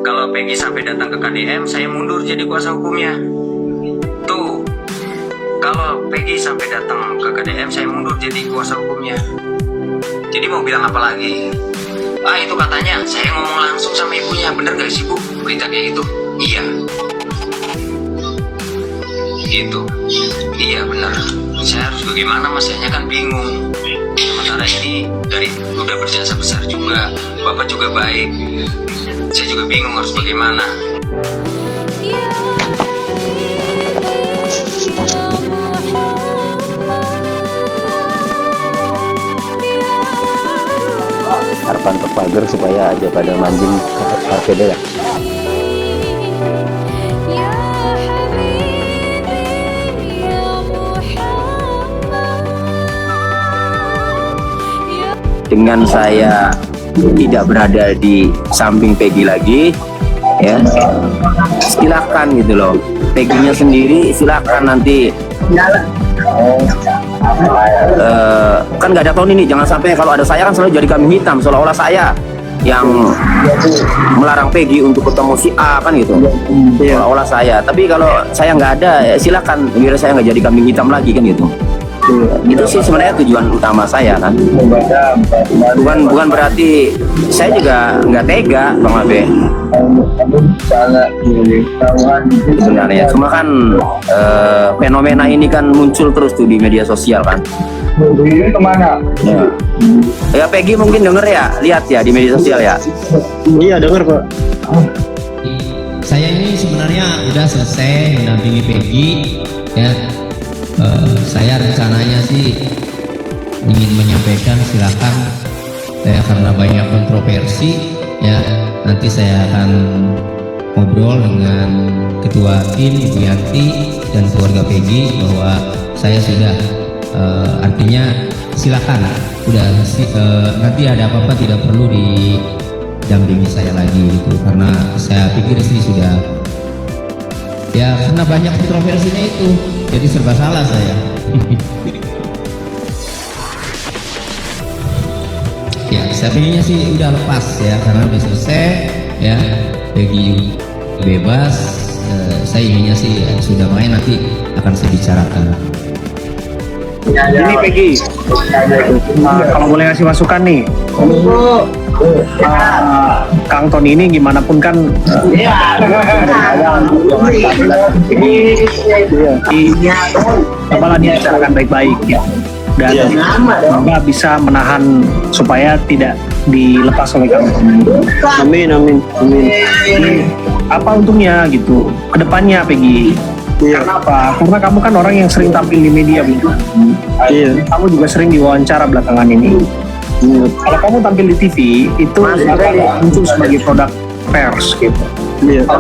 Kalau Peggy sampai datang ke KDM, saya mundur jadi kuasa hukumnya. Tuh, kalau Peggy sampai datang ke KDM, saya mundur jadi kuasa hukumnya. Jadi mau bilang apa lagi? Ah, itu katanya saya ngomong langsung sama ibunya. Bener gak sih Bu? Berita kayak gitu? Iya. Gitu. Iya bener. Saya harus bagaimana, Mas? Saya kan bingung. Sementara ini dari udah berjasa besar juga, Bapak juga baik. Saya juga bingung harus bagaimana. Harapan untuk pagar supaya aja pada manjing kafe deh ya. Dengan saya tidak berada di samping Peggy lagi, ya silakan gitu loh. Peggy-nya sendiri silakan nanti. Kan nggak ada tahun ini, jangan sampai kalau ada saya kan selalu jadi kambing hitam, seolah-olah saya yang melarang Peggy untuk ketemu si A kan gitu, seolah-olah saya. Tapi kalau saya nggak ada, ya silakan, biar saya nggak jadi kambing hitam lagi kan gitu. Itu sih sebenarnya tujuan utama saya kan. Bukan berarti saya juga nggak tega, Bang Abe. Sebenarnya cuma kan fenomena ini kan muncul terus tuh di media sosial kan. Kemana? Ya Peggy mungkin denger ya, lihat ya di media sosial ya. Iya denger Pak. Saya ini sebenarnya udah selesai mendampingi Peggy ya. Saya rencananya sih ingin menyampaikan, silakan ya, karena banyak kontroversi ya, nanti saya akan ngobrol dengan ketua tim Ibu Yanti dan keluarga Peggy bahwa saya sudah artinya silakan udah nanti ada apa-apa tidak perlu didampingi saya lagi gitu, karena saya pikir sih sudah ya, karena banyak kontroversinya itu jadi serba salah saya. Ya saya pengennya sih udah lepas ya, karena udah selesai ya, Peggy bebas. Saya inginnya sih sudah main, nanti akan saya bicarakan. Ini Peggy, kalau boleh ngasih masukan nih, Kang Tony ini gimana pun kan apalah dia bicarakan baik-baik ya, dan semoga bisa menahan supaya tidak dilepas oleh Kang Tony. Amin, amin, amin. Apa untungnya gitu kedepannya Peggy? Karena apa? Karena kamu kan orang yang sering tampil di media, Bu. Kamu juga sering diwawancara belakangan ini. Kalau kamu tampil di TV itu muncul sebagai produk pers gitu. Kalau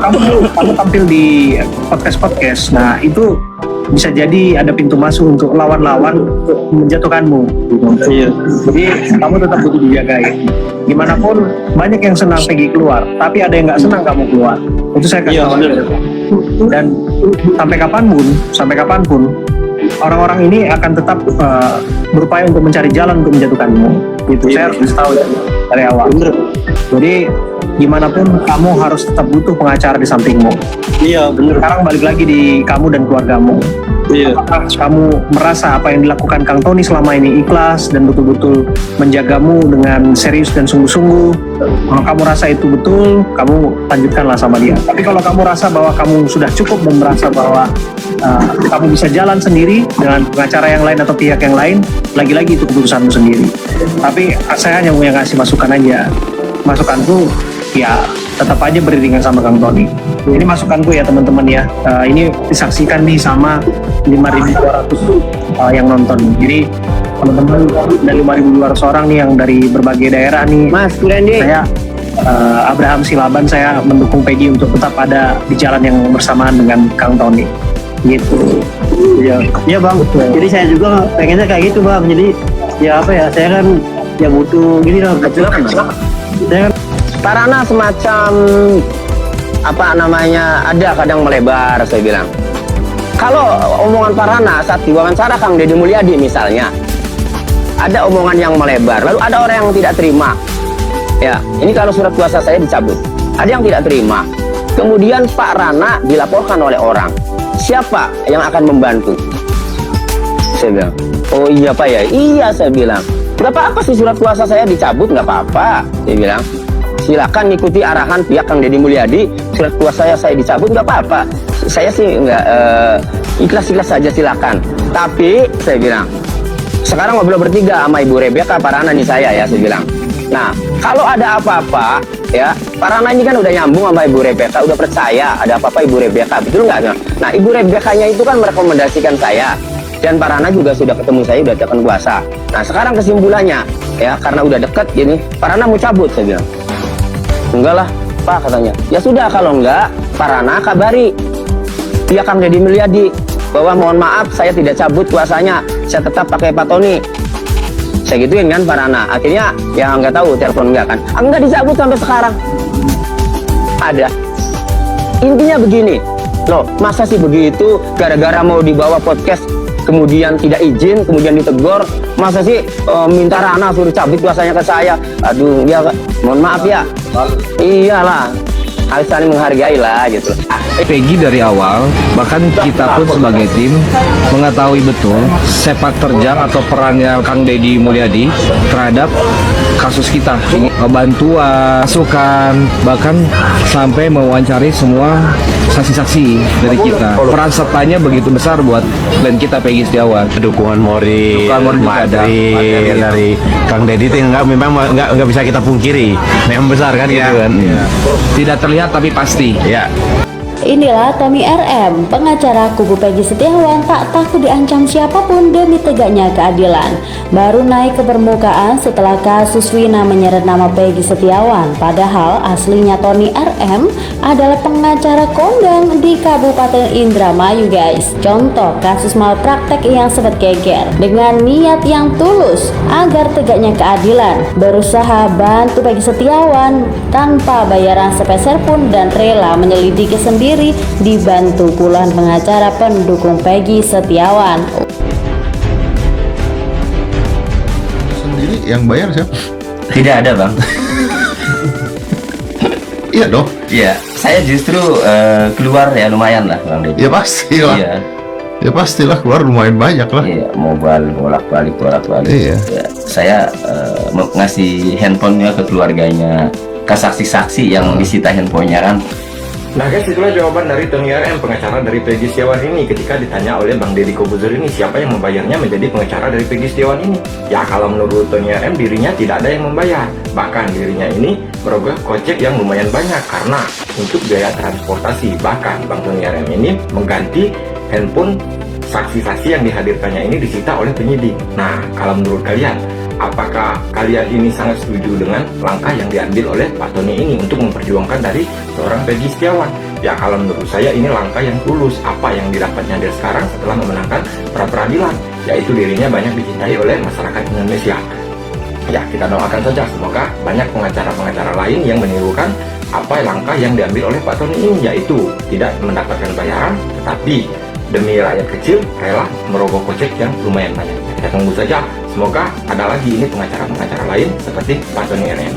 kamu tampil di podcast, nah itu bisa jadi ada pintu masuk untuk lawan-lawan untuk menjatuhkanmu. Jadi kamu tetap butuh dijaga ya. Gimana pun banyak yang senang Peggy keluar, tapi ada yang nggak senang kamu keluar. Itu saya kasih tahu. Dan sampai kapanpun orang-orang ini akan tetap berupaya untuk mencari jalan untuk menjatuhkanmu. Gitu. Saya harus tahu dari awal. Jadi gimana pun kamu harus tetap butuh pengacara di sampingmu. Iya bener. Sekarang balik lagi di kamu dan keluargamu. Apakah kamu merasa apa yang dilakukan Kang Tony selama ini ikhlas dan betul-betul menjagamu dengan serius dan sungguh-sungguh? Kalau kamu rasa itu betul, kamu lanjutkanlah sama dia. Tapi kalau kamu rasa bahwa kamu sudah cukup dan merasa bahwa kamu bisa jalan sendiri dengan pengacara yang lain atau pihak yang lain, lagi-lagi itu keputusanmu sendiri. Tapi saya hanya mau ngasih masukan aja. Masukanku ya tetap aja beriringan sama Kang Tony. Ini masukanku ya teman-teman ya. Ini disaksikan nih sama 5.200 yang nonton. Jadi teman-teman dari 5.200 orang nih yang dari berbagai daerah nih. Mas Kurendi. Saya Abraham Silaban, saya mendukung Peggy untuk tetap ada di jalan yang bersamaan dengan Kang Tony. Gitu. Iya Bang. Jadi saya juga pengennya kayak gitu Bang. Jadi ya apa ya, saya kan ya butuh gini lah. Saya kan Parana semacam apa namanya, ada kadang melebar. Saya bilang kalau omongan Parana saat diwawancara Kang Deddy Mulyadi misalnya, ada omongan yang melebar, lalu ada orang yang tidak terima ya, ini kalau surat kuasa saya dicabut. Ada yang tidak terima. Kemudian Pak Rana dilaporkan oleh orang. Siapa yang akan membantu? Saya bilang, oh iya Pak ya, iya saya bilang. Gak apa-apa sih surat kuasa saya dicabut, nggak apa-apa. Saya bilang, silakan ikuti arahan pihak Kang Deddy Mulyadi. Surat kuasa saya dicabut, nggak apa-apa. Saya sih nggak ikhlas-ikhlas saja, silakan. Tapi saya bilang, sekarang ngobrol bertiga sama Ibu Rebecca, Pak Rana nih saya ya, saya bilang. Nah, kalau ada apa-apa, ya, Pak Rana ini kan udah nyambung sama Ibu Rebecca, udah percaya ada apa-apa Ibu Rebecca, betul nggak? Nah, Ibu Rebecca-nya itu kan merekomendasikan saya, dan Pak Rana juga sudah ketemu saya, udah tekan kuasa. Nah, sekarang kesimpulannya, ya, karena udah deket gini, Pak Rana mau cabut, saya bilang. Enggak lah, Pak, katanya. Ya sudah, kalau enggak, Pak Rana kabari pihak Kang Deddy Mulyadi bahwa mohon maaf, saya tidak cabut kuasanya, saya tetap pakai Pak Tony. Saya gituin kan Pak Rana. Akhirnya ya nggak tahu telepon nggak kan. Nggak dicabut sampai sekarang. Ada. Intinya begini. Loh, masa sih begitu gara-gara mau dibawa podcast kemudian tidak izin, kemudian ditegur. Masa sih minta Rana suruh cabut kuasanya ke saya. Aduh, ya mohon maaf ya. Iyalah. Harus saling menghargai lah gitu. Peggy dari awal, bahkan kita pun sebagai tim mengetahui betul sepak terjang atau perannya Kang Deddy Mulyadi terhadap kasus kita. Bantuan, masukan, bahkan sampai mewawancari semua saksi-saksi dari kita. Peran sertanya begitu besar buat klien kita Peggy Setiawan. Dukungan moral, materi dari Kang Deddy itu memang nggak bisa kita pungkiri. Memang besar kan gitu kan. Tidak terlihat tapi pasti. Ya. Inilah Tommy RM, pengacara kubu Peggy Setiawan tak takut diancam siapapun demi tegaknya keadilan. Baru naik ke permukaan setelah kasus Wina menyeret nama Peggy Setiawan. Padahal aslinya Tony RM adalah pengacara kondang di Kabupaten Indramayu guys. Contoh kasus malpraktek yang sempat geger. Dengan niat yang tulus agar tegaknya keadilan, berusaha bantu Peggy Setiawan tanpa bayaran sepeser pun dan rela menyelidiki sendiri dibantu puluhan pengacara pendukung Peggy Setiawan. Sendiri yang bayar siapa? Tidak ada bang. Iya dong. Iya, saya justru keluar ya lumayan lah bang Deddy. Ya pasti lah. Iya. Ya pastilah keluar lumayan banyak lah. Iya, mobile bolak-balik. Iya. Ya, saya ngasih handphonenya ke keluarganya, ke saksi-saksi yang disita handphonenya kan. Nah guys, itulah jawaban dari Tony RM, pengacara dari Peggy Setiawan ini ketika ditanya oleh Bang Deddy Corbuzier ini siapa yang membayarnya menjadi pengacara dari Peggy Setiawan ini. Ya kalau menurut Tony RM dirinya tidak ada yang membayar, bahkan dirinya ini merogoh kocek yang lumayan banyak karena untuk biaya transportasi. Bahkan Bang Tony RM ini mengganti handphone saksi-saksi yang dihadirkannya ini disita oleh penyidik. Nah kalau menurut kalian, apakah kalian ini sangat setuju dengan langkah yang diambil oleh Pak Tony ini untuk memperjuangkan dari seorang Peggy Setiawan? Ya kalau menurut saya ini langkah yang tulus. Apa yang didapatnya dari sekarang setelah memenangkan pra-peradilan, yaitu dirinya banyak dicintai oleh masyarakat Indonesia. Ya kita doakan saja semoga banyak pengacara-pengacara lain yang menirukan apa langkah yang diambil oleh Pak Tony ini, yaitu tidak mendapatkan bayaran tetapi demi rakyat kecil rela merogoh kocek yang lumayan banyak. Kita tunggu saja, semoga ada lagi ini pengacara-pengacara lain seperti Pak Tony RM.